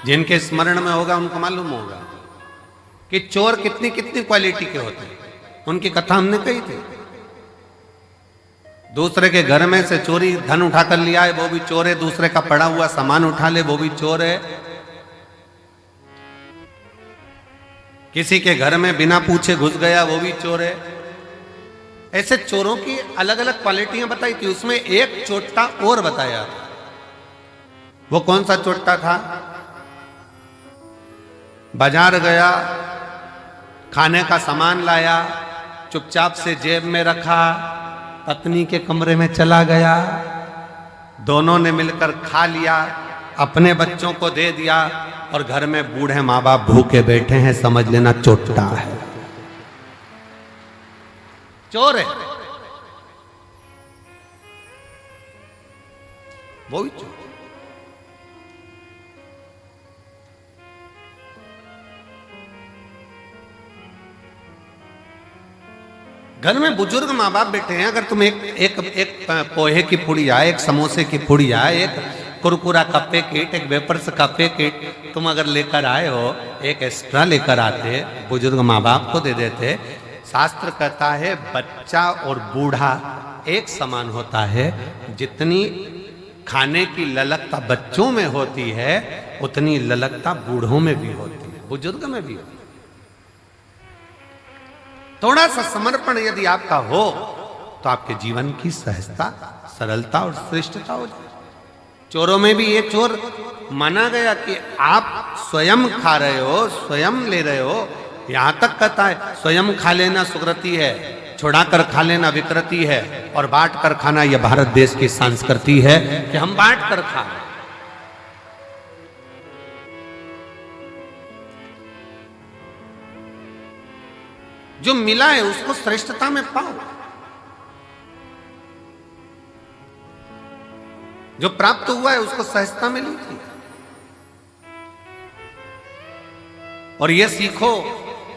जिनके स्मरण में होगा उनको मालूम होगा कि चोर कितनी कितनी क्वालिटी के होते हैं। उनकी कथा हमने कही थी। दूसरे के घर में से चोरी धन उठा कर लिया है वो भी चोर है, दूसरे का पड़ा हुआ सामान उठा ले वो भी चोर है, किसी के घर में बिना पूछे घुस गया वो भी चोर है। ऐसे चोरों की अलग अलग क्वालिटियां बताई थी। उसमें एक चोट्टा और बताया था। वो कौन सा चोट्टा था? बाजार गया, खाने का सामान लाया, चुपचाप से जेब में रखा, पत्नी के कमरे में चला गया, दोनों ने मिलकर खा लिया, अपने बच्चों को दे दिया और घर में बूढ़े माँ बाप भूखे बैठे हैं, समझ लेना चोट्टा है, चोर है वो भी चोर। घर में बुजुर्ग माँ बाप बैठे हैं, अगर तुम एक पोहे की पुड़िया, एक समोसे की पुड़िया, एक कुरकुरा का पैकेट, एक वेपर्स का पैकेट तुम अगर लेकर आए हो, एक एक्स्ट्रा लेकर आते, बुजुर्ग माँ बाप को दे देते। शास्त्र कहता है बच्चा और बूढ़ा एक समान होता है। जितनी खाने की ललकता बच्चों में होती है उतनी ललकता बूढ़ों में भी होती है, बुजुर्ग में भी होती है। थोड़ा सा समर्पण यदि आपका हो तो आपके जीवन की सहजता, सरलता और श्रेष्ठता हो जाए। चोरों में भी ये चोर माना गया कि आप स्वयं खा रहे हो, स्वयं ले रहे हो। यहां तक कहता है स्वयं खा लेना सुकृति है, छुड़ा कर खा लेना विकृति है, और बांट कर खाना यह भारत देश की संस्कृति है कि हम बांट कर खा रहे। जो मिला है उसको श्रेष्ठता में पाओ, जो प्राप्त हुआ है उसको सहजता में लीजिए। और यह सीखो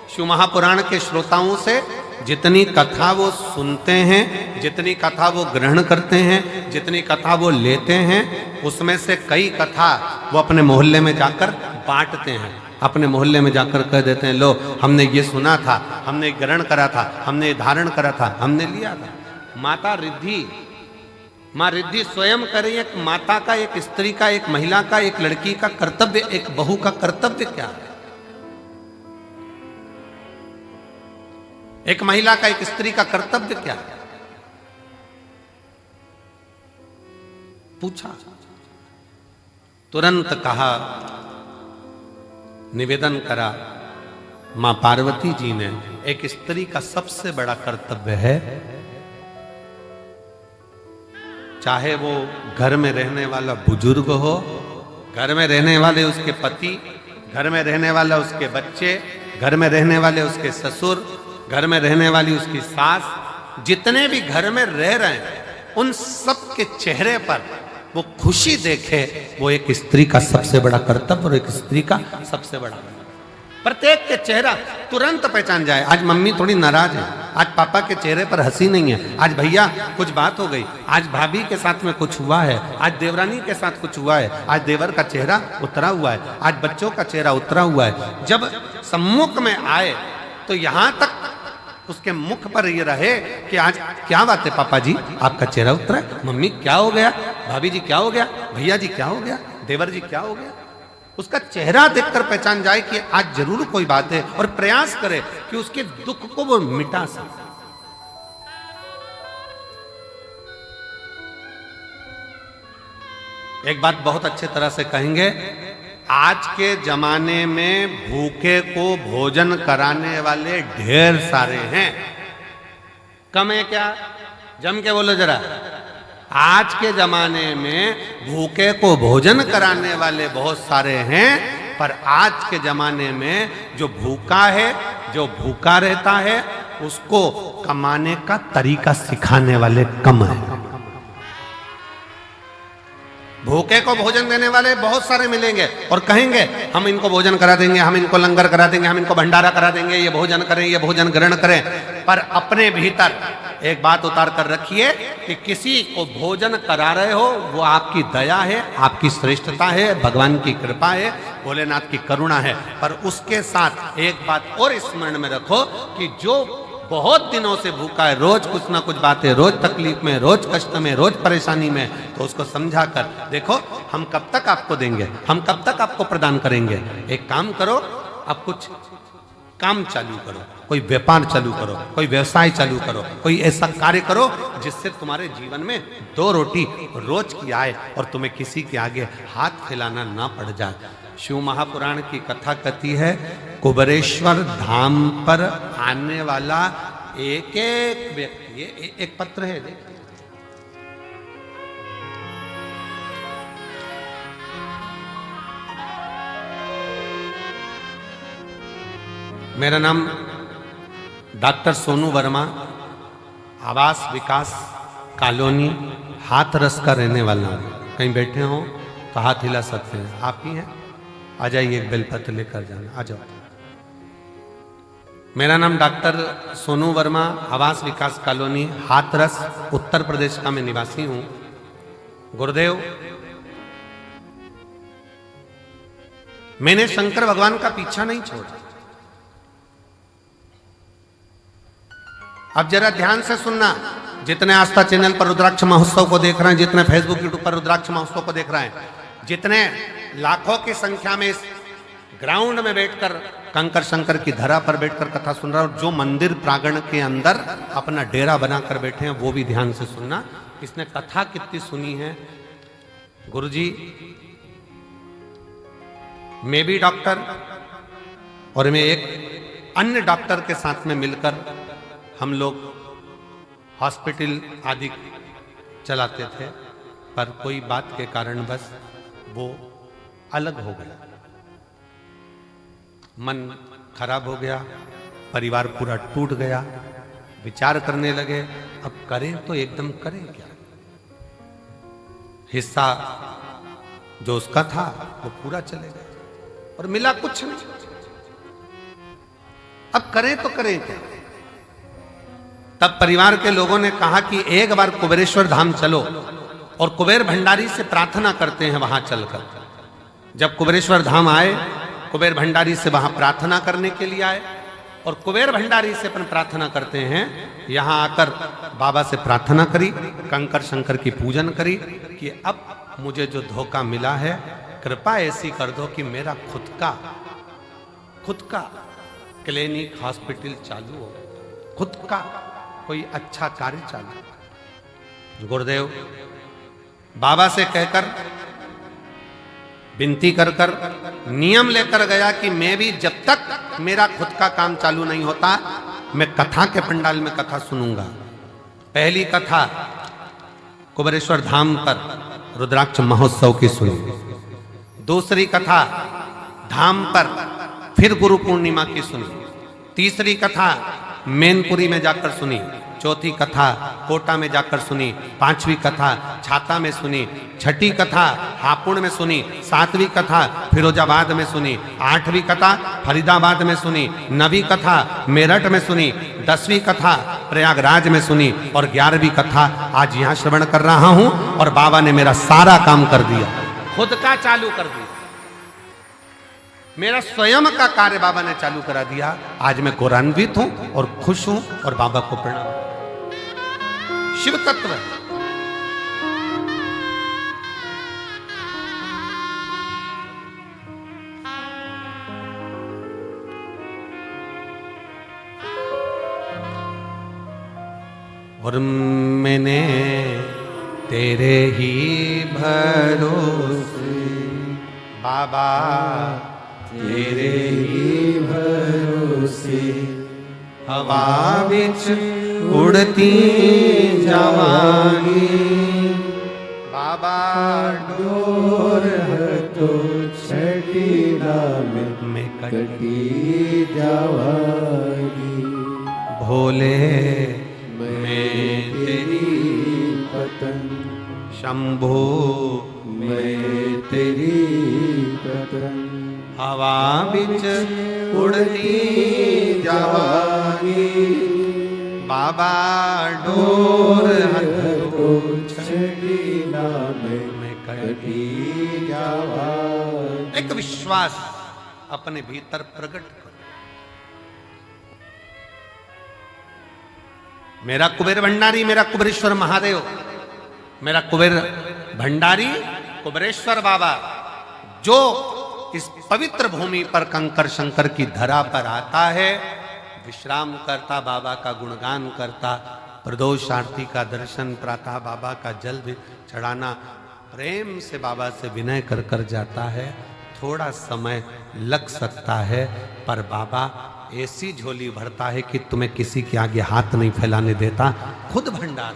शिव महापुराण के श्रोताओं से, जितनी कथा वो सुनते हैं, जितनी कथा वो ग्रहण करते हैं, जितनी कथा वो लेते हैं, उसमें से कई कथा वो अपने मोहल्ले में जाकर बांटते हैं। अपने मोहल्ले में जाकर कह देते हैं, लो हमने ये सुना था, हमने ग्रहण करा था, हमने धारण करा था, हमने लिया था। माता रिद्धि, माँ रिद्धि स्वयं करें। एक माता का, एक स्त्री का, एक महिला का, एक लड़की का कर्तव्य, एक बहू का कर्तव्य क्या है? एक महिला का, एक स्त्री का कर्तव्य क्या है? पूछा, तुरंत कहा, निवेदन करा मां पार्वती जी ने, एक स्त्री का सबसे बड़ा कर्तव्य है, चाहे वो घर में रहने वाला बुजुर्ग हो, घर में रहने वाले उसके पति, घर में रहने वाला उसके बच्चे, घर में रहने वाले उसके ससुर, घर में रहने वाली उसकी सास, जितने भी घर में रह रहे हैं उन सब के चेहरे पर वो खुशी देखे, वो एक स्त्री का सबसे बड़ा कर्तव्य और एक स्त्री का सबसे बड़ा, प्रत्येक के चेहरा तुरंत पहचान जाए। आज मम्मी थोड़ी नाराज है, आज पापा के चेहरे पर हंसी नहीं है, आज भैया कुछ बात हो गई, आज भाभी के साथ में कुछ हुआ है, आज देवरानी के साथ कुछ हुआ है, आज देवर का चेहरा उतरा हुआ है, आज बच्चों का चेहरा उतरा हुआ है। जब सम्मुख में आए तो यहां तक उसके मुख पर ये रहे कि आज क्या बात है पापा जी, आपका चेहरा उतरा है, मम्मी क्या हो गया, भाभी जी क्या हो गया, भैया जी क्या हो गया, देवर जी क्या हो गया। उसका चेहरा देखकर पहचान जाए कि आज जरूर कोई बात है, और प्रयास करे कि उसके दुख को वो मिटा सके। एक बात बहुत अच्छे तरह से कहेंगे, आज के जमाने में भूखे को भोजन कराने वाले ढेर सारे हैं, कम है क्या? जम के बोलो जरा। आज के जमाने में भूखे को भोजन कराने वाले बहुत सारे हैं, पर आज के जमाने में जो भूखा है, जो भूखा रहता है, उसको कमाने का तरीका सिखाने वाले कम है। भूखे को भोजन देने वाले बहुत सारे मिलेंगे और कहेंगे हम इनको भोजन करा देंगे, हम इनको लंगर करा देंगे, हम इनको भंडारा करा देंगे, ये भोजन करें, ये भोजन ग्रहण करें। पर अपने भीतर एक बात उतार कर रखिए, कि किसी को भोजन करा रहे हो, वो आपकी दया है, आपकी श्रेष्ठता है, भगवान की कृपा है, भोलेनाथ की करुणा है। पर उसके साथ एक बात और स्मरण में रखो कि जो बहुत दिनों से भूखा है, रोज कुछ ना कुछ बातें, रोज तकलीफ में, रोज कष्ट में, रोज परेशानी में, तो उसको समझा कर देखो हम कब तक आपको देंगे, हम कब तक आपको प्रदान करेंगे। एक काम करो, आप कुछ काम चालू करो, कोई व्यापार चालू करो, कोई व्यवसाय चालू करो, कोई ऐसा कार्य करो जिससे तुम्हारे जीवन में 2 रोटी रोज की आए और तुम्हें किसी के आगे हाथ फैलाना ना पड़ जाए। शिव महापुराण की कथा कहती है, कुबेरेश्वर धाम पर आने वाला एक एक व्यक्ति, ये एक पत्र है देखिए, मेरा नाम डॉक्टर सोनू वर्मा, आवास विकास कॉलोनी हाथरस का रहने वाला हूँ। कहीं बैठे हो तो हाथ हिला सकते हैं, आप ही हैं, आ जाइए, एक बेलपत्र लेकर जाना, आ जाओ। मेरा नाम डॉक्टर सोनू वर्मा, आवास विकास कॉलोनी हाथरस उत्तर प्रदेश का मैं निवासी हूँ। गुरुदेव, मैंने शंकर भगवान का पीछा नहीं छोड़ा। अब जरा ध्यान से सुनना, जितने आस्था चैनल पर रुद्राक्ष महोत्सव को देख रहे हैं, जितने फेसबुक यूट्यूब पर रुद्राक्ष महोत्सव को देख रहे हैं, जितने लाखों की संख्या में इस ग्राउंड में बैठकर कंकर शंकर की धरा पर बैठकर कथा सुन रहा है, और जो मंदिर प्रांगण के अंदर अपना डेरा बनाकर बैठे हैं, वो भी ध्यान से सुनना। इसने कथा कितनी सुनी है। गुरुजी, मैं भी डॉक्टर और मैं एक अन्य डॉक्टर के साथ में मिलकर हम लोग हॉस्पिटल आदि चलाते थे, पर कोई बात के कारण बस वो अलग हो गया, मन खराब हो गया, परिवार पूरा टूट गया। विचार करने लगे, अब करें तो एकदम करें क्या। हिस्सा जो उसका था वो पूरा चले गया और मिला कुछ नहीं। अब करें तो करें क्या। तब परिवार के लोगों ने कहा कि एक बार कुबेरेश्वर धाम चलो और कुबेर भंडारी से प्रार्थना करते हैं वहां चलकर। जब कुबेरेश्वर धाम आए, कुबेर भंडारी से वहां प्रार्थना करने के लिए आए और कुबेर भंडारी से अपन प्रार्थना करते हैं। यहां आकर बाबा से प्रार्थना करी, कंकर शंकर की पूजन करी कि अब मुझे जो धोखा मिला है, कृपा ऐसी कर दो कि मेरा खुद का क्लिनिक हॉस्पिटल चालू हो, खुद का कोई अच्छा कार्य चालू। गुरुदेव बाबा से कहकर विनती कर नियम लेकर गया कि मैं भी जब तक मेरा खुद का काम चालू नहीं होता, मैं कथा के पंडाल में कथा सुनूंगा। पहली कथा कुबेरेश्वर धाम पर रुद्राक्ष महोत्सव की सुनी, दूसरी कथा धाम पर फिर गुरु पूर्णिमा की सुनी, तीसरी कथा मैनपुरी में जाकर सुनी, चौथी कथा कोटा में जाकर सुनी, पांचवी कथा छाता में सुनी, छठी कथा हापुड़ में सुनी, सातवीं कथा फिरोजाबाद में सुनी, आठवीं कथा फरीदाबाद में सुनी, नवीं कथा मेरठ में सुनी, 10वीं कथा प्रयागराज में सुनी और 11वीं कथा आज यहाँ श्रवण कर रहा हूँ। और बाबा ने मेरा सारा काम कर दिया, खुद का चालू कर दिया, मेरा स्वयं का कार्य बाबा ने चालू करा दिया। आज मैं गौरवान्वित हूं और खुश हूं और बाबा को प्रणाम। शिव तत्व और मैंने तेरे ही भरोसे बाबा, तेरे ही भरोसे हवा बिच उड़ती जावांगी, बाबा डोर तो छठीला में कटी जावांगी, भोले मैं तेरी पतन, शंभो मैं तेरी पतन, हवा बिच उड़ती जावांगी, बाबा डोर तो छड़ीला में कटी जावा। एक विश्वास अपने भीतर प्रकट करो। मेरा कुबेर भंडारी, मेरा कुबेरेश्वर महादेव, मेरा कुबेर भंडारी कुबेरेश्वर बाबा जो इस पवित्र भूमि पर कंकर शंकर की धरा पर आता है, विश्राम करता, बाबा का गुणगान करता, प्रदोष आरती का दर्शन, प्रातः बाबा का जल भी चढ़ाना, प्रेम से बाबा से विनय कर कर जाता है। थोड़ा समय लग सकता है पर बाबा ऐसी झोली भरता है कि तुम्हें किसी के आगे हाथ नहीं फैलाने देता, खुद भंडार।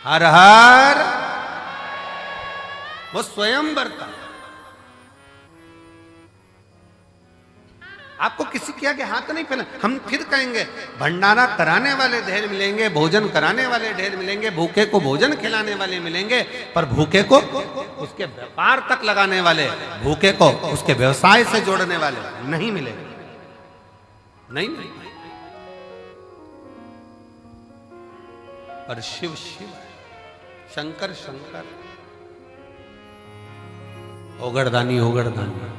हर हर वो स्वयं भरता। आपको किसी के आगे हाथ नहीं फैला। हम फिर कहेंगे भंडारा कराने वाले ढेर मिलेंगे, भोजन कराने वाले ढेर मिलेंगे, भूखे को भोजन खिलाने वाले मिलेंगे, पर भूखे को उसके व्यापार तक लगाने वाले, भूखे को उसके व्यवसाय से जोड़ने वाले नहीं मिलेंगे। नहीं मिलेंगे। पर शिव शिव, शंकर शंकर, ओगड़दानी ओगड़दानी।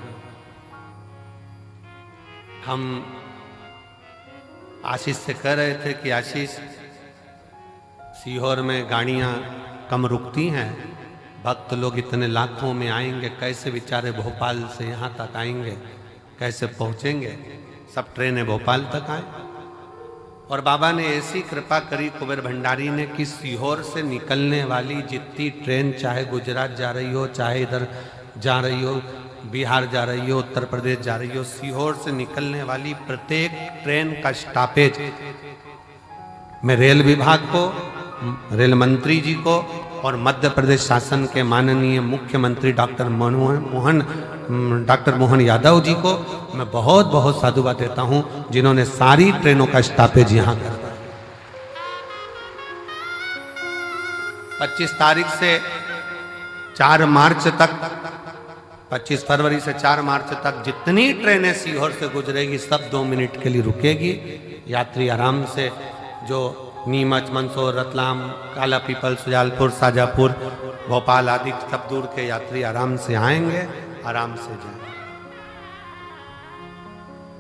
हम आशीष से कह रहे थे कि आशीष, सीहोर में गाड़ियां कम रुकती हैं, भक्त लोग इतने लाखों में आएंगे, कैसे बेचारे भोपाल से यहाँ तक आएंगे, कैसे पहुँचेंगे? सब ट्रेनें भोपाल तक आए। और बाबा ने ऐसी कृपा करी कुबेर भंडारी ने कि सीहोर से निकलने वाली जितनी ट्रेन, चाहे गुजरात जा रही हो, चाहे इधर जा रही हो, बिहार जा रही हो, उत्तर प्रदेश जा रही हो, सीहोर से निकलने वाली प्रत्येक ट्रेन का स्टॉपेज मैं रेल विभाग को, रेल मंत्री जी को और मध्य प्रदेश शासन के माननीय मुख्यमंत्री डॉक्टर मोहन यादव जी को मैं बहुत बहुत साधुवाद देता हूं, जिन्होंने सारी ट्रेनों का स्टॉपेज यहां कर दिया। 25 तारीख से 4 मार्च तक, 25 फरवरी से 4 मार्च तक जितनी ट्रेनें सीहोर से गुजरेगी सब 2 मिनट के लिए रुकेगी। यात्री आराम से, जो नीमच, मंदसौर, रतलाम, काला पीपल, सुजालपुर, शाजापुर, भोपाल आदि सब दूर के यात्री आराम से आएंगे, आराम से जाएंगे।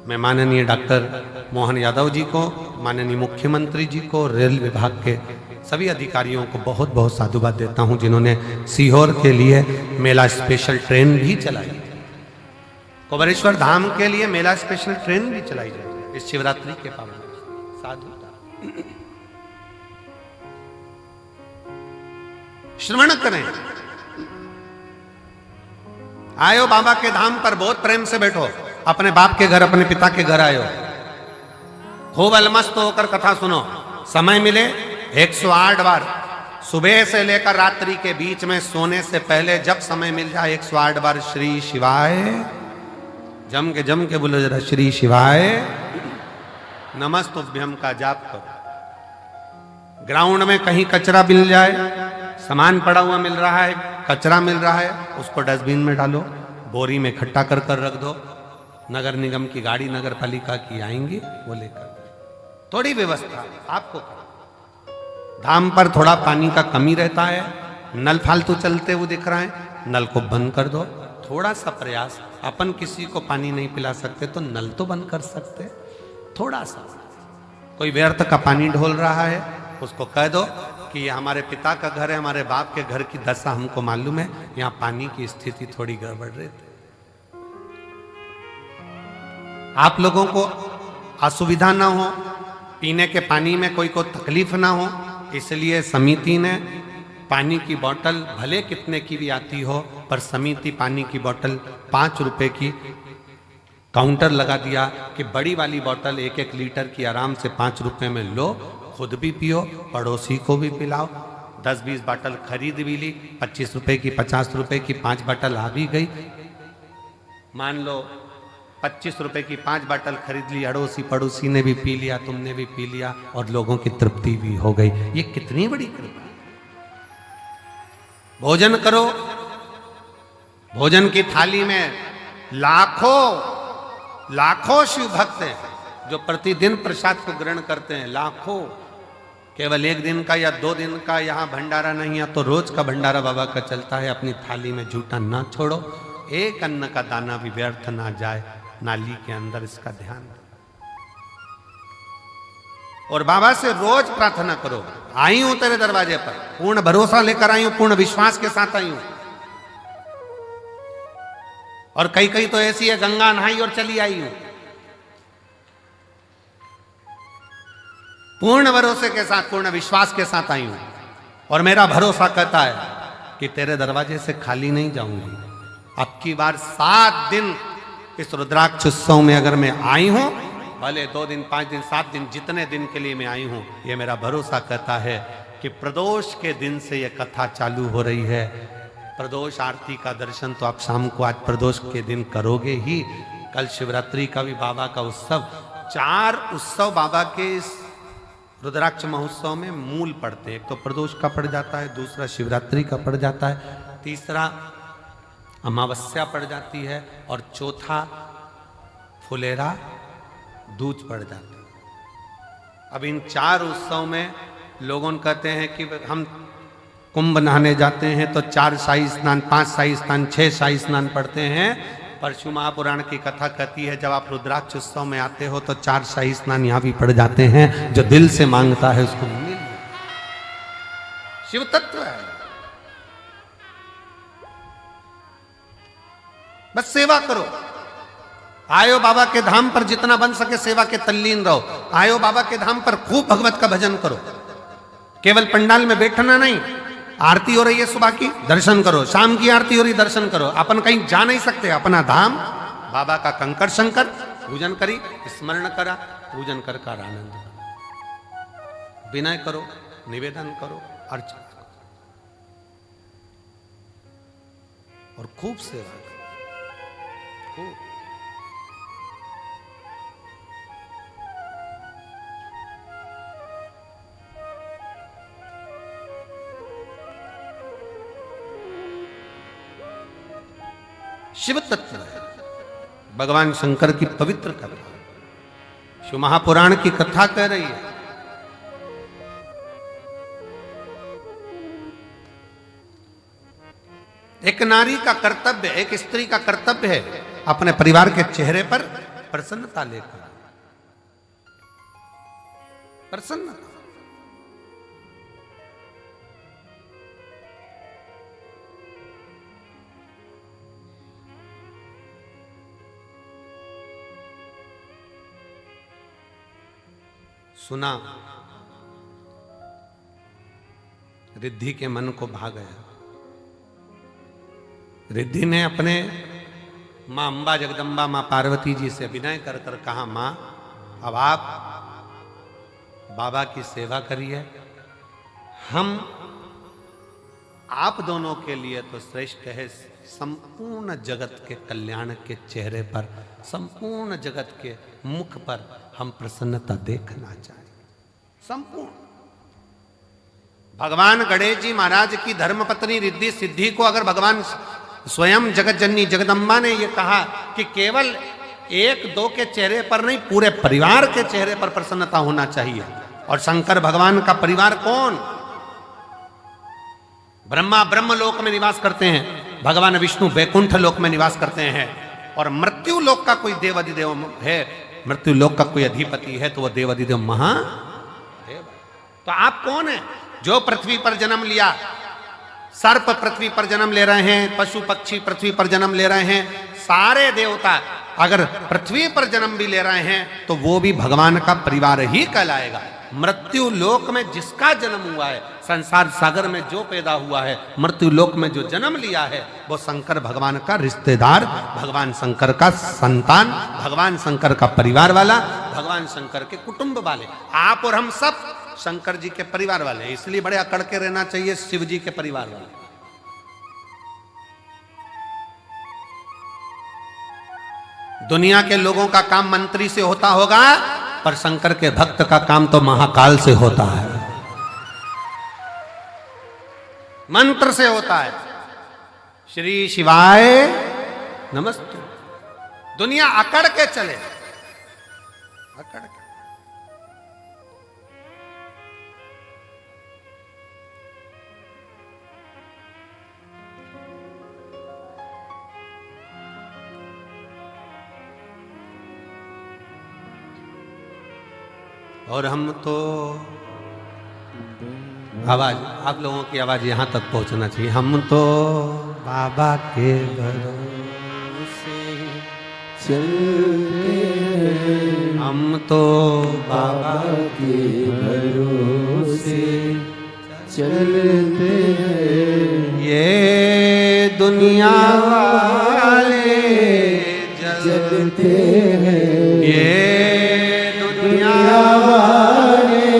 मैं माननीय डॉक्टर मोहन यादव जी को, माननीय मुख्यमंत्री जी को, रेल विभाग के सभी अधिकारियों को बहुत बहुत साधुवाद देता हूं, जिन्होंने सीहोर के लिए मेला स्पेशल ट्रेन भी चलाई। कुबेरेश्वर धाम के लिए मेला स्पेशल ट्रेन भी चलाई जाएगी इस शिवरात्रि के पावन। साधु श्रवण करें। आयो बाबा के धाम पर बहुत प्रेम से बैठो, अपने बाप के घर, अपने पिता के घर आयो, खूब अलमस्त होकर कथा सुनो। समय मिले 108 बार, सुबह से लेकर रात्रि के बीच में सोने से पहले जब समय मिल जाए 108 बार श्री शिवाय, जम के बोलो जरा, श्री शिवाय नमस्तुभ्यम का जाप करो। ग्राउंड में कहीं कचरा मिल जाए, सामान पड़ा हुआ मिल रहा है, कचरा मिल रहा है, उसको डस्टबिन में डालो, बोरी में इकट्ठा कर कर रख दो। नगर निगम की गाड़ी, नगर पालिका की आएंगी, वो लेकर। थोड़ी व्यवस्था आपको करो। धाम पर थोड़ा पानी का कमी रहता है, नल फालतू चलते हुए दिख रहा है, नल को बंद कर दो। थोड़ा सा प्रयास, अपन किसी को पानी नहीं पिला सकते तो नल तो बंद कर सकते। थोड़ा सा, कोई व्यर्थ का पानी ढोल रहा है, उसको कह दो कि ये हमारे पिता का घर है, हमारे बाप के घर की दशा हमको मालूम है, यहाँ पानी की स्थिति थोड़ी गड़बड़ रही थी, आप लोगों को असुविधा ना हो, पीने के पानी में कोई को तकलीफ ना हो, इसलिए समिति ने पानी की बोतल भले कितने की भी आती हो, पर समिति पानी की बोतल 5 रुपए की काउंटर लगा दिया कि बड़ी वाली बोतल 1-1 लीटर की आराम से 5 रुपए में लो, खुद भी पियो, पड़ोसी को भी पिलाओ। 10-20 बोतल खरीद भी ली, 25 रुपए की, 50 रुपए की 5 बोतल आ भी गई। मान लो 25 रुपए की 5 बोतल खरीद ली, अड़ोसी पड़ोसी ने भी पी लिया, तुमने भी पी लिया और लोगों की तृप्ति भी हो गई। ये कितनी बड़ी कृपा। भोजन करो, भोजन की थाली में लाखों शिव भक्त हैं, जो प्रतिदिन प्रसाद को ग्रहण करते हैं, लाखों, केवल एक दिन का या 2 दिन का यहाँ भंडारा नहीं है तो रोज का भंडारा बाबा का चलता है। अपनी थाली में झूठा ना छोड़ो, एक अन्न का दाना भी व्यर्थ ना जाए नाली के अंदर, इसका ध्यान। और बाबा से रोज प्रार्थना करो, आई हूं तेरे दरवाजे पर, पूर्ण भरोसा लेकर आई हूं, पूर्ण विश्वास के साथ आई हूं। और कई तो ऐसी है, गंगा नहाई और चली आई हूं। पूर्ण भरोसे के साथ, पूर्ण विश्वास के साथ आई हूं, और मेरा भरोसा कहता है कि तेरे दरवाजे से खाली नहीं जाऊंगी। अब की बार 7 दिन इस रुद्राक्ष उत्सव में अगर मैं आई हूं, भले 2 दिन, 5 दिन, 7 दिन, जितने दिन के लिए मैं आई हूं, ये मेरा भरोसा कहता है कि प्रदोष के दिन से ये कथा चालू हो रही है। प्रदोष आरती का दर्शन तो आप शाम को आज प्रदोष के दिन करोगे ही। कल शिवरात्रि का भी बाबा का उत्सव, 4 उत्सव बाबा के इस रुद्राक्ष महोत्सव में मूल पड़ते हैं। एक तो प्रदोष का पड़ जाता है, दूसरा शिवरात्रि का पड़ जाता है, तीसरा अमावस्या पड़ जाती है, और चौथा फुलेरा दूज पड़ जाता है। अब इन 4 उत्सव में लोगों कहते हैं कि हम कुंभ नहाने जाते हैं तो 4 शाही स्नान, 5 शाही स्नान, 6 शाही स्नान पढ़ते हैं। परशु महापुराण की कथा कहती है, जब आप रुद्राक्ष उत्सव में आते हो तो 4 शाही स्नान यहाँ भी पड़ जाते हैं। जो दिल से मांगता है उसको मिल, शिव तत्व है। बस सेवा करो, आयो बाबा के धाम पर जितना बन सके सेवा के तल्लीन रहो। आयो बाबा के धाम पर खूब भगवत का भजन करो। केवल पंडाल में बैठना नहीं, आरती हो रही है सुबह की, दर्शन करो, शाम की आरती हो रही, दर्शन करो। अपन कहीं जा नहीं सकते, अपना धाम बाबा का कंकर शंकर पूजन करी, स्मरण करा, पूजन कर आनंद करो, विनय करो, निवेदन करो, अर्चना करो, और खूब सेवा करो, खूब। शिव तत्व है, भगवान शंकर की पवित्र कथा, शिव महापुराण की कथा कह रही है। एक नारी का कर्तव्य, एक स्त्री का कर्तव्य है अपने परिवार के चेहरे पर प्रसन्नता लेकर, प्रसन्नता। सुना, रिद्धि के मन को भा गया। रिद्धि ने अपने मां अंबा जगदम्बा, मां पार्वती जी से विनय कर कर कहा, मां अब आप बाबा की सेवा करिए, हम आप दोनों के लिए तो श्रेष्ठ है। संपूर्ण जगत के कल्याण के चेहरे पर, संपूर्ण जगत के मुख पर हम प्रसन्नता देखना चाहिए। संपूर्ण भगवान गणेश जी महाराज की धर्मपत्नी रिद्धि सिद्धि को अगर भगवान स्वयं जगत जननी जगदम्बा ने यह कहा कि केवल 1-2 के चेहरे पर नहीं, पूरे परिवार के चेहरे पर प्रसन्नता होना चाहिए। और शंकर भगवान का परिवार कौन? ब्रह्मा ब्रह्म लोक में निवास करते हैं, भगवान विष्णु बैकुंठ लोक में निवास करते हैं, और मृत्यु लोक का कोई देव अधिदेव है, मृत्यु लोक का कोई अधिपति है तो वह देव अधिदेव महादेव। तो आप कौन है जो पृथ्वी पर जन्म लिया? सर्प पृथ्वी पर जन्म ले रहे हैं, पशु पक्षी पृथ्वी पर जन्म ले रहे हैं, सारे देवता अगर पृथ्वी पर जन्म भी ले रहे हैं तो वो भी भगवान का परिवार ही कहलाएगा। मृत्यु लोक में जिसका जन्म हुआ है, संसार सागर में जो पैदा हुआ है, मृत्यु लोक में जो जन्म लिया है, वो शंकर भगवान का रिश्तेदार, भगवान शंकर का संतान, भगवान शंकर का परिवार वाला, भगवान शंकर के कुटुंब वाले। आप और हम सब शंकर जी के परिवार वाले हैं, इसलिए बड़े अकड़ के रहना चाहिए शिव जी के परिवार वाले। दुनिया के लोगों का काम मंत्री से होता होगा, पर शंकर के भक्त का काम तो महाकाल से होता है, मंत्र से होता है। श्री शिवाय नमस्ते। दुनिया अकड़ के चले, अकड़ के। और हम तो आवाज, आप लोगों की आवाज यहां तक पहुंचना चाहिए। हम तो बाबा के भरोसे चलते हैं, हम तो बाबा के भरोसे चलते हैं। ये दुनिया वाले जलते हैं, ये दुनिया वाले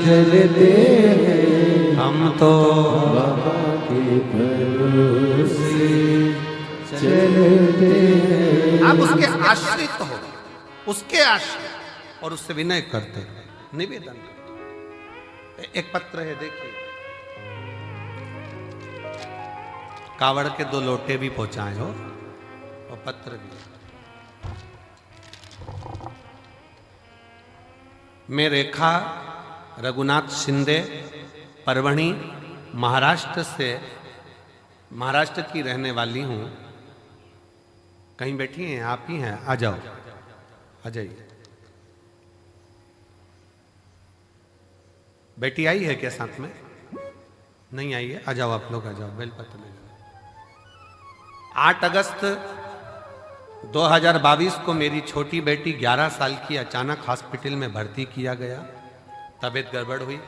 जलते हैं। हम तो बाबा के भरोसे चलते हैं। आप उसके आश्रित हो, उसके आश्रित, और उससे विनय करते हो, निवेदन करते हो। एक पत्र है, देखिए, कावड़ के 2 लोटे भी पहुंचाए हो और पत्र भी। मैं रेखा रघुनाथ शिंदे, परवणी, महाराष्ट्र की रहने वाली हूं। कहीं बैठी हैं? आप ही हैं? आ जाओ, आ जाइए। बेटी आई है क्या साथ में? नहीं आई है? आ जाओ आप लोग, आ जाओ, बेलपत्र ले लो। 8 अगस्त 2022 को मेरी छोटी बेटी 11 साल की अचानक हॉस्पिटल में भर्ती किया गया। तबीयत गड़बड़ हुई,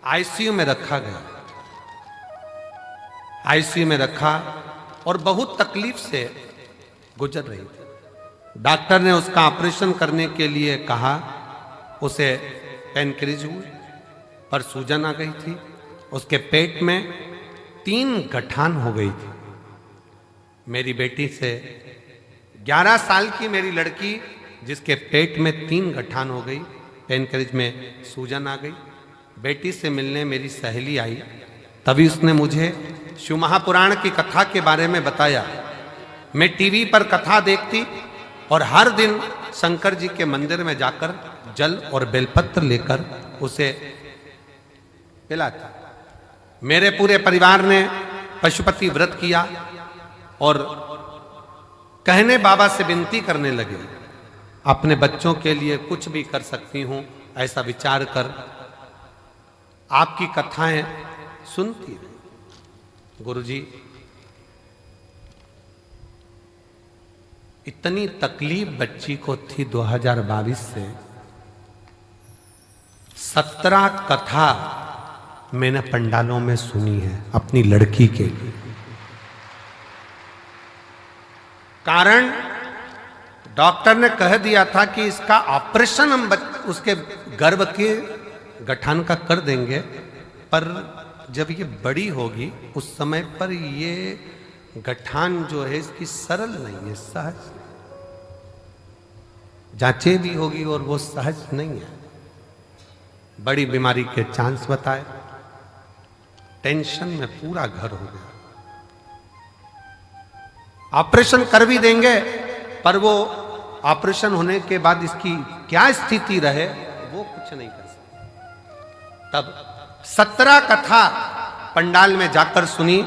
आईसीयू में रखा गया। आईसीयू में रखा और बहुत तकलीफ से गुजर रही थी। डॉक्टर ने उसका ऑपरेशन करने के लिए कहा। उसे पेनक्रिज हुई, पर सूजन आ गई थी। उसके पेट में 3 गठान हो गई थी। मेरी बेटी से 11 साल की मेरी लड़की, जिसके पेट में 3 गठान हो गई, पेनक्रिज में सूजन आ गई। बेटी से मिलने मेरी सहेली आई, तभी उसने मुझे शिव महापुराण की कथा के बारे में बताया। मैं टीवी पर कथा देखती और हर दिन शंकर जी के मंदिर में जाकर जल और बेलपत्र लेकर उसे पिलाती। मेरे पूरे परिवार ने पशुपति व्रत किया और कहने बाबा से विनती करने लगे, अपने बच्चों के लिए कुछ भी कर सकती हूं, ऐसा विचार कर आपकी कथाएं सुनती रही। गुरुजी, इतनी तकलीफ बच्ची को थी 2022 से। 17 कथा मैंने पंडालों में सुनी है अपनी लड़की के लिए। कारण डॉक्टर ने कह दिया था कि इसका ऑपरेशन हम उसके गर्भ के गठान का कर देंगे, पर जब ये बड़ी होगी उस समय पर ये गठान जो है इसकी सरल नहीं है, सहज जांचे भी होगी और वो सहज नहीं है। बड़ी बीमारी के चांस बताए। टेंशन में पूरा घर हो गया। ऑपरेशन कर भी देंगे, पर वो ऑपरेशन होने के बाद इसकी क्या स्थिति रहे वो कुछ नहीं कर सकते। तब 17 कथा पंडाल में जाकर सुनी।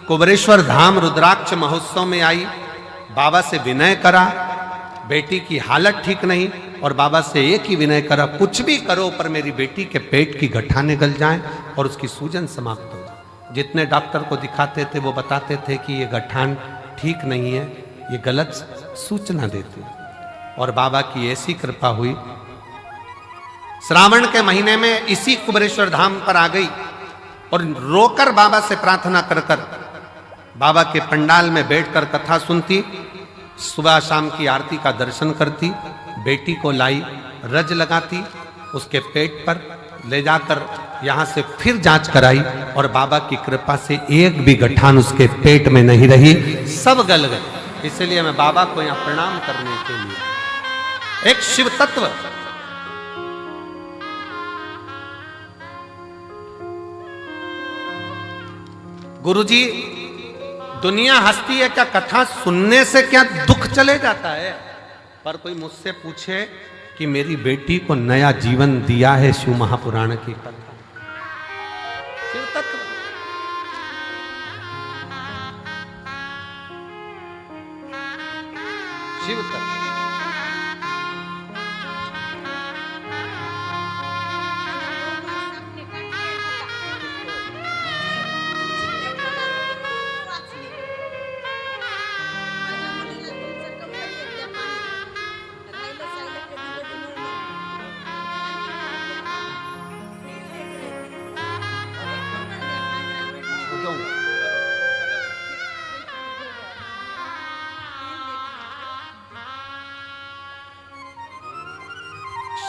कुबरेश्वर धाम रुद्राक्ष महोत्सव में आई, बाबा से विनय करा। बेटी की हालत ठीक नहीं और बाबा से एक ही विनय करा, कुछ भी करो पर मेरी बेटी के पेट की गठाने गल जाएं और उसकी सूजन समाप्त हो। जितने डॉक्टर को दिखाते थे वो बताते थे कि ये गठान ठीक नहीं है, ये गलत सूचना देती है। और बाबा की ऐसी कृपा हुई, श्रावण के महीने में इसी कुबरेश्वर धाम पर आ गई और रोकर बाबा से प्रार्थना कर कर बाबा के पंडाल में बैठकर कथा सुनती। सुबह शाम की आरती का दर्शन करती। बेटी को लाई, रज लगाती, उसके पेट पर ले जाकर यहां से फिर जांच कराई और बाबा की कृपा से एक भी गठान उसके पेट में नहीं रही, सब गल गए। इसलिए मैं बाबा को यहां प्रणाम करने के लिए, एक शिव तत्व, गुरुजी दुनिया हंसती है क्या कथा सुनने से, क्या दुख चले जाता है? पर कोई मुझसे पूछे कि मेरी बेटी को नया जीवन दिया है शिव महापुराण की कथा। शिव तत्व शिव तत्व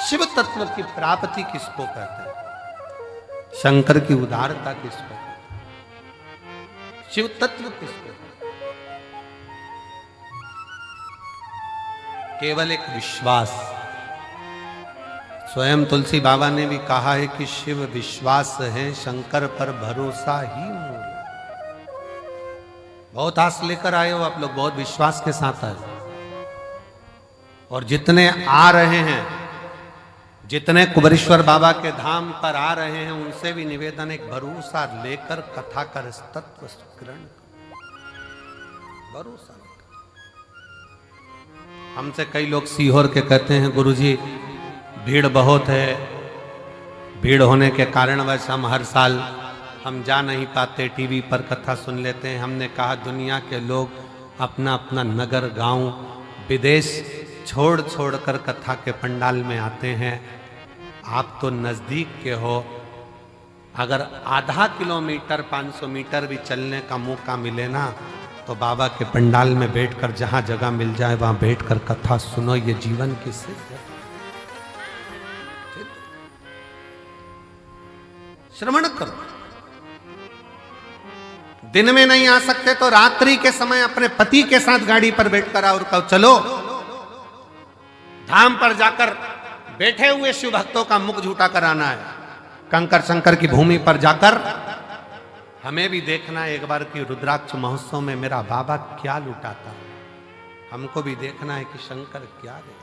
शिव तत्व की प्राप्ति किसको कहते हैं? शंकर की उदारता किसको कहते हैं? शिव तत्व किसको कहते हैं? केवल एक विश्वास। स्वयं तुलसी बाबा ने भी कहा है कि शिव विश्वास है, शंकर पर भरोसा ही मूल। बहुत आस लेकर आए हो आप लोग, बहुत विश्वास के साथ आए, और जितने आ रहे हैं, जितने कुबेरेश्वर बाबा के धाम पर आ रहे हैं, उनसे भी निवेदन, एक भरोसा लेकर कथा कर तत्व ग्रहण भरोसा लेकर। हमसे कई लोग सीहोर के कहते हैं गुरुजी भीड़ बहुत है, भीड़ होने के कारणवश हम हर साल हम जा नहीं पाते, टीवी पर कथा सुन लेते हैं। हमने कहा दुनिया के लोग अपना अपना नगर, गांव, विदेश छोड़ छोड़ कर कथा के पंडाल में आते हैं। आप तो नज़दीक के हो, अगर आधा किलोमीटर 500 मीटर भी चलने का मौका मिले ना, तो बाबा के पंडाल में बैठकर जहां जगह मिल जाए वहां बैठकर कथा सुनो। ये जीवन की सिद्ध है। श्रवण करो। दिन में नहीं आ सकते तो रात्रि के समय अपने पति के साथ गाड़ी पर बैठकर आओ और कहो चलो धाम पर जाकर बैठे हुए शिव भक्तों का मुख झूठा कराना है। कंकर शंकर की भूमि पर जाकर हमें भी देखना है एक बार कि रुद्राक्ष महोत्सव में मेरा बाबा क्या लुटाता है। हमको भी देखना है कि शंकर क्या दे,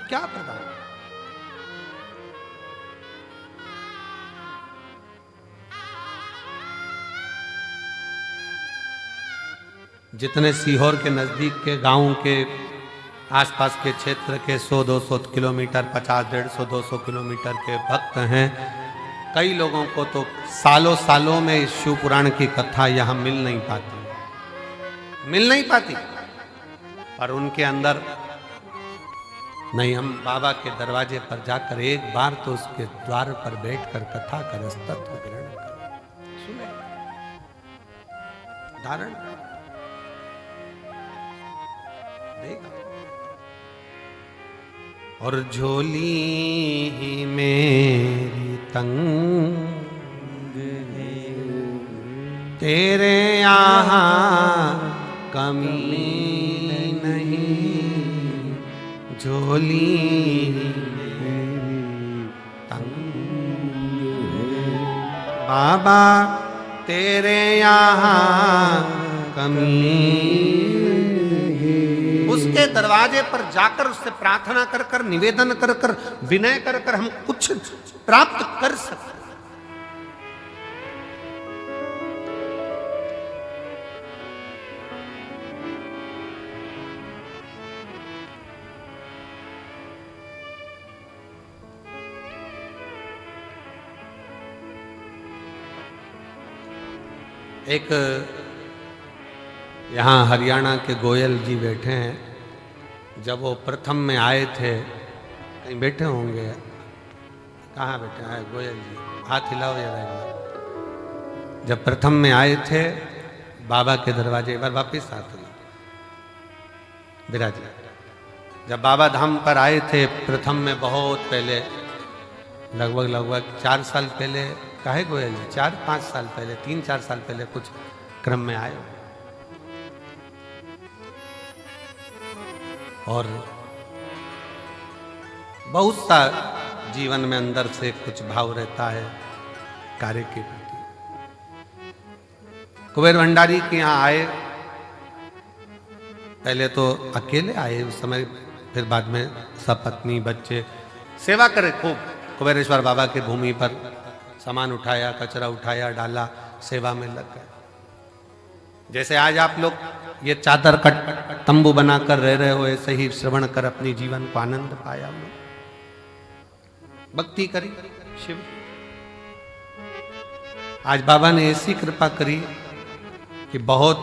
क्या प्रदान। जितने सीहोर के नज़दीक के गांव के आसपास के क्षेत्र के 100-200 किलोमीटर, 50-150-200 किलोमीटर के भक्त हैं, कई लोगों को तो सालों सालों में शिव पुराण की कथा यहाँ मिल नहीं पाती। पर उनके अंदर नहीं, हम बाबा के दरवाजे पर जाकर एक बार तो उसके द्वार पर बैठकर कथा कर तत्व ग्रहण करें, सुने, धारण देगा। और झोली मेरी तंग है, तेरे यहाँ कमी नहीं, झोली तंग है, बाबा तेरे यहाँ कमी। उसके दरवाजे पर जाकर उससे प्रार्थना कर कर, निवेदन कर कर, विनय कर कर हम कुछ प्राप्त कर सकते। एक यहाँ हरियाणा के गोयल जी बैठे हैं। जब वो प्रथम में आए थे, कहीं बैठे होंगे, कहाँ बैठे हैं गोयल जी, हाथ हिलाओ जरा एक बार। जब प्रथम में आए थे बाबा के दरवाजे, एक बार वापिस आते विराज। जब बाबा धाम पर आए थे प्रथम में, बहुत पहले, लगभग 4 साल पहले, काहे गोयल जी 4-5 साल पहले, 3-4 साल पहले कुछ क्रम में आए। और बहुत सा जीवन में अंदर से कुछ भाव रहता है कार्य के प्रति। कुबेर भंडारी के यहाँ आए, पहले तो अकेले आए उस समय, फिर बाद में सपत्नी बच्चे सेवा करे खूब। कुबेरेश्वर बाबा के भूमि पर सामान उठाया, कचरा उठाया, डाला, सेवा में लग गए। जैसे आज आप लोग ये चादर कट तंबू बनाकर रह रहे हो, ऐसे ही श्रवण कर अपनी जीवन को आनंद पाया हम लोग। भक्ति करी शिव। आज बाबा ने ऐसी कृपा करी कि बहुत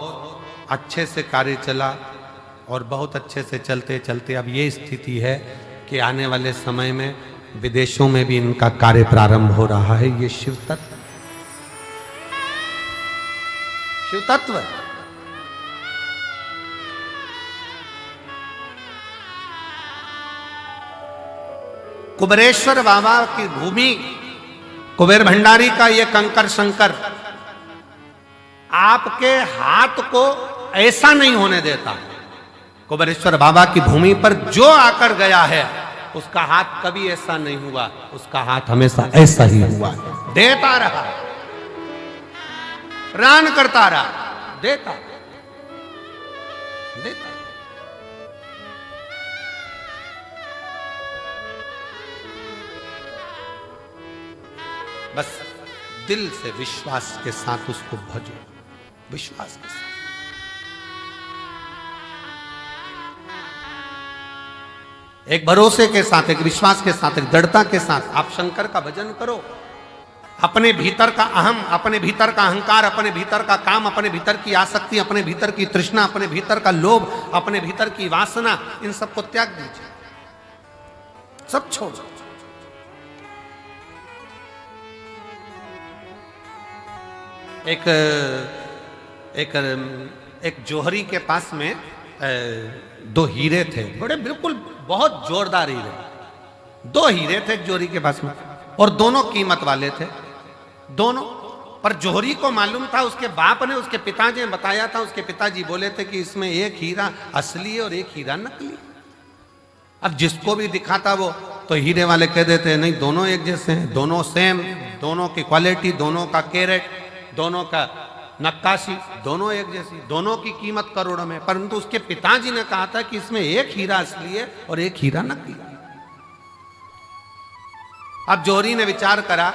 अच्छे से कार्य चला और बहुत अच्छे से चलते चलते अब ये स्थिति है कि आने वाले समय में विदेशों में भी इनका कार्य प्रारंभ हो रहा है। ये शिव तत्व, शिव तत्व। कुबेरेश्वर बाबा की भूमि, कुबेर भंडारी का ये कंकर शंकर आपके हाथ को ऐसा नहीं होने देता। कुबेरेश्वर बाबा की भूमि पर जो आकर गया है उसका हाथ कभी ऐसा नहीं हुआ, उसका हाथ हमेशा ऐसा ही हुआ, देता रहा, प्राण करता रहा, देता देता। बस दिल से विश्वास के साथ उसको भजो, विश्वास के साथ। एक भरोसे के साथ, एक विश्वास के साथ, एक दृढ़ता के साथ आप शंकर का भजन करो। अपने भीतर का अहम, अपने भीतर का अहंकार, अपने भीतर का काम, अपने भीतर की आसक्ति, अपने भीतर की तृष्णा, अपने भीतर का लोभ, अपने भीतर की वासना, इन सबको त्याग दीजिए, सब छोड़ो। एक जोहरी के पास में दो हीरे थे, बड़े बिल्कुल बहुत जोरदार हीरे। दो हीरे थे एक जोहरी के पास में और दोनों कीमत वाले थे, दोनों। पर जोहरी को मालूम था, उसके बाप ने, उसके पिताजी ने बताया था, उसके पिताजी बोले थे कि इसमें एक हीरा असली है और एक हीरा नकली। अब जिसको भी दिखाता वो तो हीरे वाले कह देते नहीं दोनों एक जैसे हैं, दोनों सेम, दोनों की क्वालिटी, दोनों का कैरेट, दोनों का नक्काशी, दोनों एक जैसी, दोनों की कीमत करोड़ों में। परंतु उसके पिताजी ने कहा था कि इसमें एक हीरा असली है और एक हीरा नकली। अब जोहरी ने विचार करा,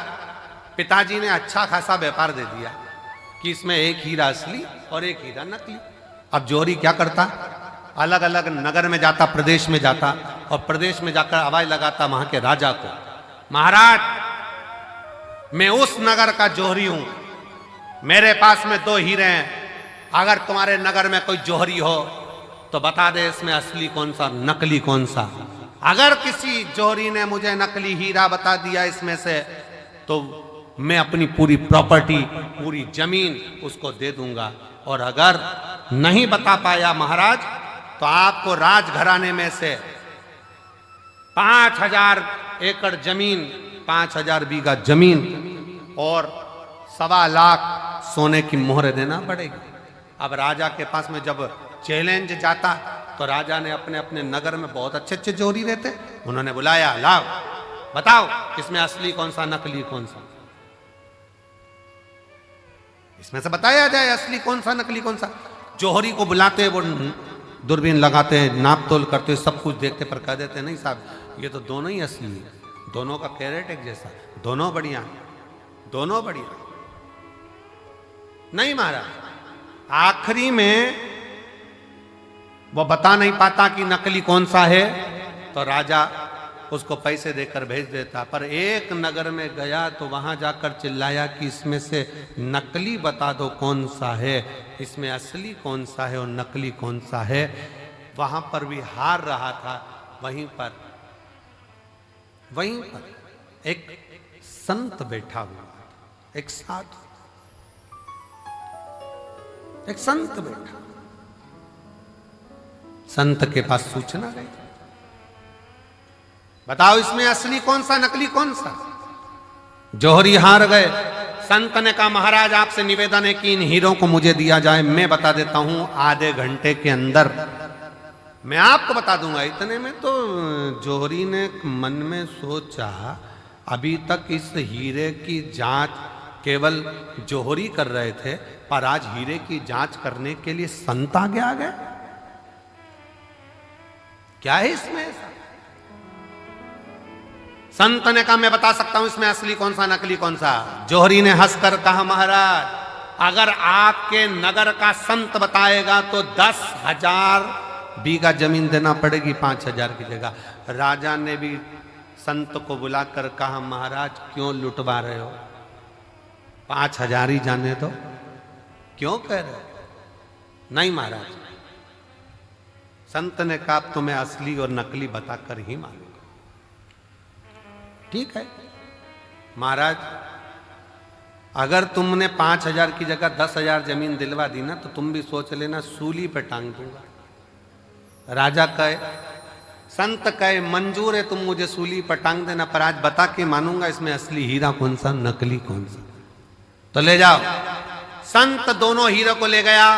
पिताजी ने अच्छा खासा व्यापार दे दिया कि इसमें एक हीरा असली और एक हीरा नकली। अब जोहरी क्या करता, अलग अलग नगर में जाता, प्रदेश में जाता और प्रदेश में जाकर आवाज लगाता वहां के राजा को, महाराज मैं उस नगर का जोहरी हूं, मेरे पास में दो हीरे हैं, अगर तुम्हारे नगर में कोई जोहरी हो तो बता दे इसमें असली कौन सा, नकली कौन सा। अगर किसी जोहरी ने मुझे नकली हीरा बता दिया इसमें से तो मैं अपनी पूरी प्रॉपर्टी, पूरी जमीन उसको दे दूंगा, और अगर नहीं बता पाया महाराज तो आपको राजघराने में से 5000 एकड़ जमीन, 5000 बीघा जमीन और 1.25 लाख सोने की मोहर देना पड़ेगी। अब राजा के पास में जब चैलेंज जाता तो राजा ने अपने अपने नगर में बहुत अच्छे अच्छे जोहरी रहते, उन्होंने बुलाया, लाओ बताओ इसमें असली कौन सा, नकली कौन सा, इसमें से बताया जाए असली कौन सा, नकली कौन सा। जोहरी को बुलाते हैं, वो दूरबीन लगाते हैं, नाप तोल करते हैं, सब कुछ देखते, पर कह देते नहीं साहब ये तो दोनों ही असली है, दोनों का कैरेट एक जैसा, दोनों बढ़िया, दोनों बढ़िया। नहीं महाराज, आखिरी में वो बता नहीं पाता कि नकली कौन सा है तो राजा उसको पैसे देकर भेज देता। पर एक नगर में गया तो वहां जाकर चिल्लाया कि इसमें से नकली बता दो कौन सा है, इसमें असली कौन सा है और नकली कौन सा है। वहां पर भी हार रहा था। वहीं पर एक संत बैठा हुआ, एक साधु, एक संत बैठा। संत के पास सूचना गई, बताओ इसमें असली कौन सा, नकली कौन सा। जोहरी हार गए। संत ने कहा महाराज आपसे निवेदन है कि इन हीरों को मुझे दिया जाए, मैं बता देता हूं आधे घंटे के अंदर मैं आपको बता दूंगा। इतने में तो जोहरी ने मन में सोचा अभी तक इस हीरे की जांच केवल जोहरी कर रहे थे, पर आज हीरे की जांच करने के लिए संत आगे आ गए। क्या है इसमें ऐसा? संत ने कहा मैं बता सकता हूं इसमें असली कौन सा नकली कौन सा। जोहरी ने हंसकर कहा महाराज अगर आपके नगर का संत बताएगा तो 10,000 बीघा जमीन देना पड़ेगी 5,000 की जगह। राजा ने भी संत को बुलाकर कहा महाराज क्यों लुटवा रहे हो, 5,000 ही जाने दो, क्यों कह रहे हो? नहीं महाराज। संत ने कहा तुम्हें असली और नकली बताकर ही मानूंगा। ठीक है महाराज, अगर तुमने 5,000 की जगह 10,000 जमीन दिलवा दी ना तो तुम भी सोच लेना सूली पे टांग दूंगा। राजा कहे, संत कहे मंजूर है तुम मुझे सूली पर टांग देना, पर आज बता के मानूंगा इसमें असली हीरा कौन सा नकली कौन सा। तो ले जाओ। संत दोनों हीरो को ले गया,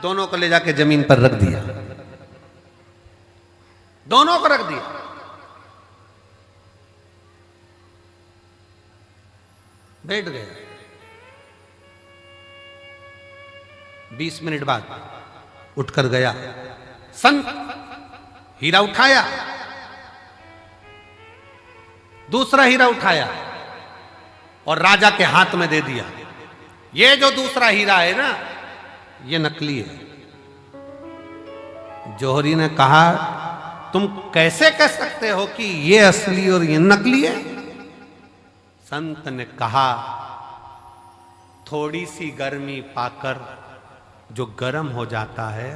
दोनों को ले जाके जमीन पर रख दिया, दोनों को रख दिया। बैठ गया। 20 मिनट बाद उठकर गया। संत हीरा उठाया, दूसरा हीरा उठाया और राजा के हाथ में दे दिया। ये जो दूसरा हीरा है ना ये नकली है। जौहरी ने कहा तुम कैसे कह सकते हो कि ये असली और ये नकली है? संत ने कहा थोड़ी सी गर्मी पाकर जो गर्म हो जाता है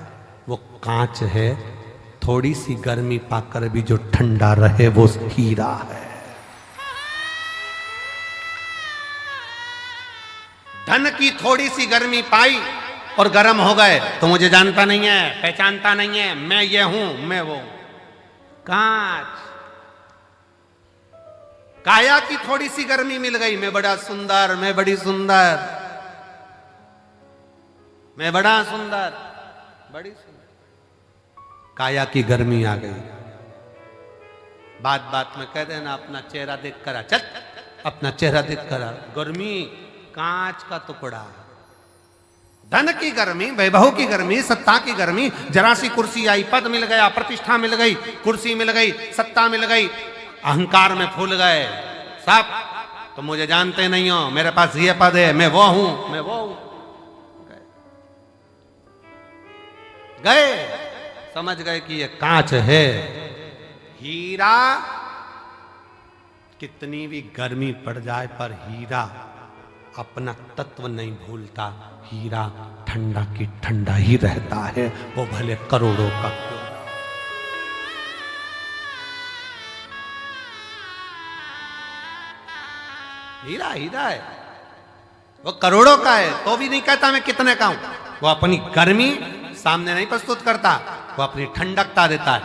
वो कांच है, थोड़ी सी गर्मी पाकर भी जो ठंडा रहे वो हीरा है। धन की थोड़ी सी गर्मी पाई और गर्म हो गए तो मुझे जानता नहीं है, पहचानता नहीं है, मैं ये हूं मैं वो। कांच। काया की थोड़ी सी गर्मी मिल गई, मैं बड़ा सुंदर, मैं बड़ी सुंदर, मैं बड़ा सुंदर, बड़ी सुंदर। काया की गर्मी आ गई। बात बात में कह देना अपना चेहरा देख कर आ, चल अपना चेहरा देख कर आ। गर्मी कांच का टुकड़ा। धन की गर्मी, वैभव की गर्मी, सत्ता की गर्मी, जरा सी कुर्सी आई, पद मिल गया, प्रतिष्ठा मिल गई, कुर्सी मिल गई, सत्ता मिल गई, अहंकार में फूल गए सब। तो मुझे जानते नहीं हो, मेरे पास ये पद है, मैं वो हूं, मैं वो हूं। गए, समझ गए कि ये कांच है। हीरा कितनी भी गर्मी पड़ जाए पर हीरा अपना तत्व नहीं भूलता। हीरा ठंडा की ठंडा ही रहता है, वो भले करोड़ों का क्यों। हीरा हीरा है, वो करोड़ों का है तो भी नहीं कहता मैं कितने का हूं। वो अपनी गर्मी सामने नहीं प्रस्तुत करता, वो अपनी ठंडकता देता है,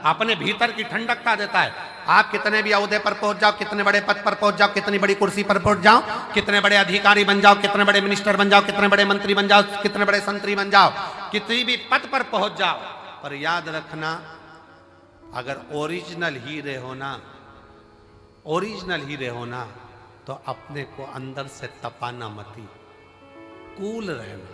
अपने भीतर की ठंडकता देता है। आप कितने भी ओहदे पर पहुंच जाओ, कितने बड़े पद पर पहुंच जाओ, कितनी बड़ी कुर्सी पर पहुंच जाओ, कितने बड़े अधिकारी बन जाओ, कितने बड़े मिनिस्टर बन जाओ, कितने बड़े मंत्री बन जाओ, कितने बड़े संतरी बन जाओ, कितनी भी पद पर पहुंच जाओ, पर याद रखना अगर ओरिजिनल हीरे होना, ओरिजिनल हीरे होना तो अपने को अंदर से तपाना मती, कूल रहना।